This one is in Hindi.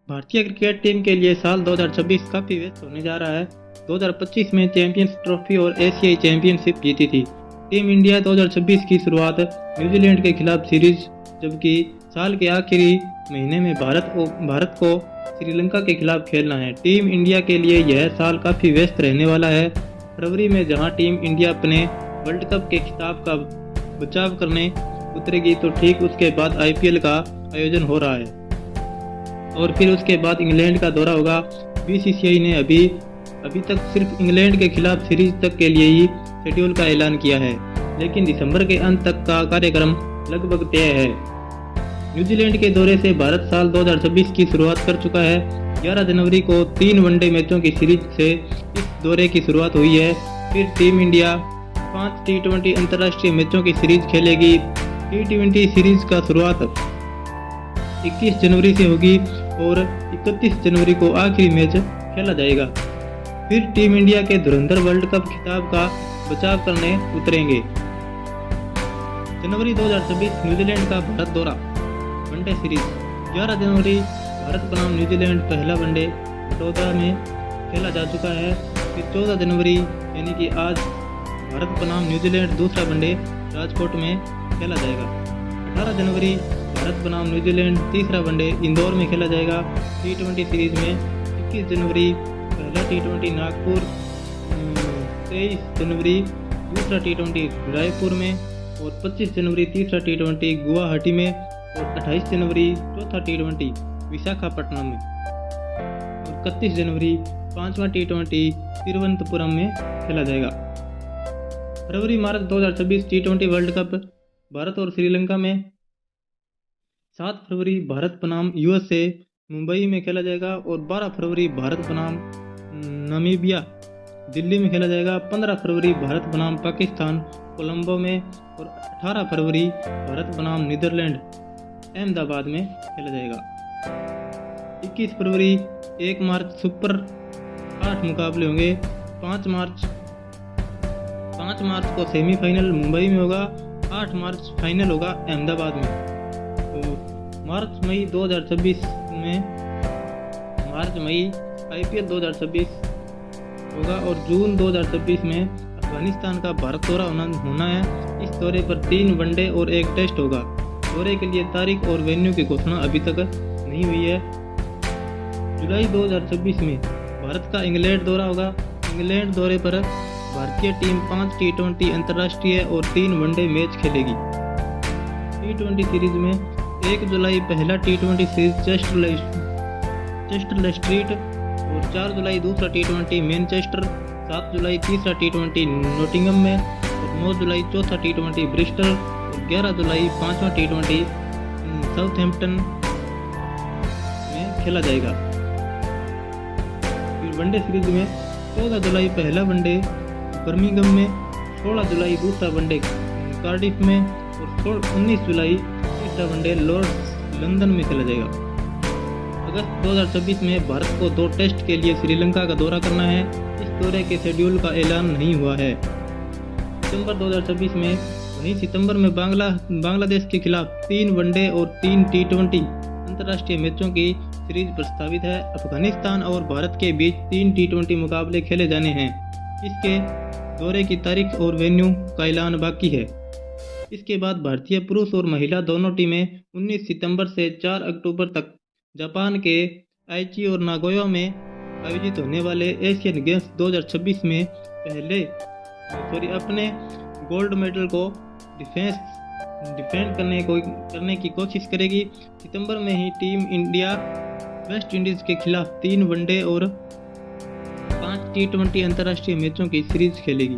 भारतीय क्रिकेट टीम के लिए साल 2026 काफी व्यस्त होने जा रहा है। 2025 में चैंपियंस ट्रॉफी और एशियाई चैंपियनशिप जीती थी। टीम इंडिया 2026 की शुरुआत न्यूजीलैंड के खिलाफ सीरीज, जबकि साल के आखिरी महीने में भारत को श्रीलंका के खिलाफ खेलना है। टीम इंडिया के लिए यह साल काफी व्यस्त रहने वाला है। फरवरी में जहां टीम इंडिया अपने वर्ल्ड कप के खिताब का बचाव करने उतरेगी, तो ठीक उसके बाद आईपीएल का आयोजन हो रहा है और फिर उसके बाद इंग्लैंड का दौरा होगा। बीसीसीआई ने अभी तक सिर्फ इंग्लैंड के खिलाफ सीरीज तक के लिए ही शेड्यूल का ऐलान किया है, लेकिन दिसंबर के अंत तक का कार्यक्रम लगभग तय है। न्यूजीलैंड के दौरे से भारत साल 2026 की शुरुआत कर चुका है। 11 जनवरी को 3 वनडे मैचों की सीरीज से इस दौरे की शुरुआत हुई है। फिर टीम इंडिया 5 T20 अंतर्राष्ट्रीय मैचों की सीरीज खेलेगी। T20 सीरीज का शुरुआत 21 जनवरी से होगी और 31 जनवरी को आखिरी मैच खेला जाएगा। फिर टीम इंडिया के धुरंधर वर्ल्ड कप खिताब का बचाव करने उतरेंगे। जनवरी 2026 न्यूजीलैंड का भारत दौरा, वनडे सीरीज। 11 जनवरी भारत बनाम न्यूजीलैंड पहला वनडे वडोदरा में खेला जा चुका है। फिर 14 जनवरी यानी कि आज भारत बनाम न्यूजीलैंड दूसरा वनडे राजकोट में खेला जाएगा। 18 जनवरी भारत बनाम न्यूजीलैंड तीसरा वनडे इंदौर में खेला जाएगा। T20 सीरीज में 21 जनवरी पहला T20 नागपुर, 23 जनवरी दूसरा T20 रायपुर में और 25 जनवरी तीसरा T20 गुवाहाटी में और 28 जनवरी चौथा T20 विशाखापट्टनम में और 31 जनवरी पांचवा T20 तिरुवनंतपुरम में खेला जाएगा। फरवरी मार्च 2026 T20 वर्ल्ड कप भारत और श्रीलंका में। 7 फरवरी भारत बनाम यूएसए मुंबई में खेला जाएगा और 12 फरवरी भारत बनाम नामीबिया दिल्ली में खेला जाएगा। 15 फरवरी भारत बनाम पाकिस्तान कोलंबो में और 18 फरवरी भारत बनाम नीदरलैंड अहमदाबाद में खेला जाएगा। 21 फरवरी 1 मार्च सुपर 8 मुकाबले होंगे। 5 मार्च को सेमीफाइनल मुंबई में होगा। 8 मार्च फाइनल होगा अहमदाबाद में। तो मार्च मई 2026 आईपीएल 2026 होगा और जून 2026 में अफगानिस्तान का भारत दौरा होना है। इस दौरे पर 3 वनडे और 1 टेस्ट होगा। दौरे के लिए तारीख और वेन्यू की घोषणा अभी तक नहीं हुई है। जुलाई 2026 में भारत का इंग्लैंड दौरा होगा। इंग्लैंड दौरे पर भारतीय टीम 5 T20 अंतर्राष्ट्रीय और 3 वनडे मैच खेलेगी। T20 सीरीज में 1 जुलाई पहला T20 सीरीज चेस्टर स्ट्रीट और 4 जुलाई दूसरा T20 मैनचेस्टर, 7 जुलाई तीसरा T20 नोटिंगम में और 9 जुलाई चौथा T20 ब्रिस्टल और 11 जुलाई पांचवा T20 साउथहैम्पटन में खेला जाएगा। फिर वनडे सीरीज में 14 जुलाई पहला वनडे बर्मिंघम में, 16 जुलाई दूसरा वनडे कार्डिफ में और 19 जुलाई तीसरा वनडे लॉर्ड्स लंदन में खेला जाएगा। अगस्त 2026 में भारत को 2 टेस्ट के लिए श्रीलंका का दौरा करना है। इस दौरे के शेड्यूल का ऐलान नहीं हुआ है। सितंबर 2026 में, वहीं सितंबर में बांग्लादेश के खिलाफ 3 वनडे और 3 T20 अंतर्राष्ट्रीय मैचों की सीरीज प्रस्तावित है। अफगानिस्तान और भारत के बीच 3 T20 मुकाबले खेले जाने हैं। इसके दौरे की तारीख और वेन्यू का ऐलान बाकी है। इसके बाद भारतीय पुरुष और महिला दोनों टीमें 19 सितंबर से 4 अक्टूबर तक जापान के आइची और नागोया में आयोजित होने वाले एशियन गेम्स 2026 में अपने गोल्ड मेडल को डिफेंड करने की कोशिश करेगी। सितंबर में ही टीम इंडिया वेस्ट इंडीज के खिलाफ 3 वनडे और 5 T20 अंतर्राष्ट्रीय मैचों की सीरीज खेलेगी।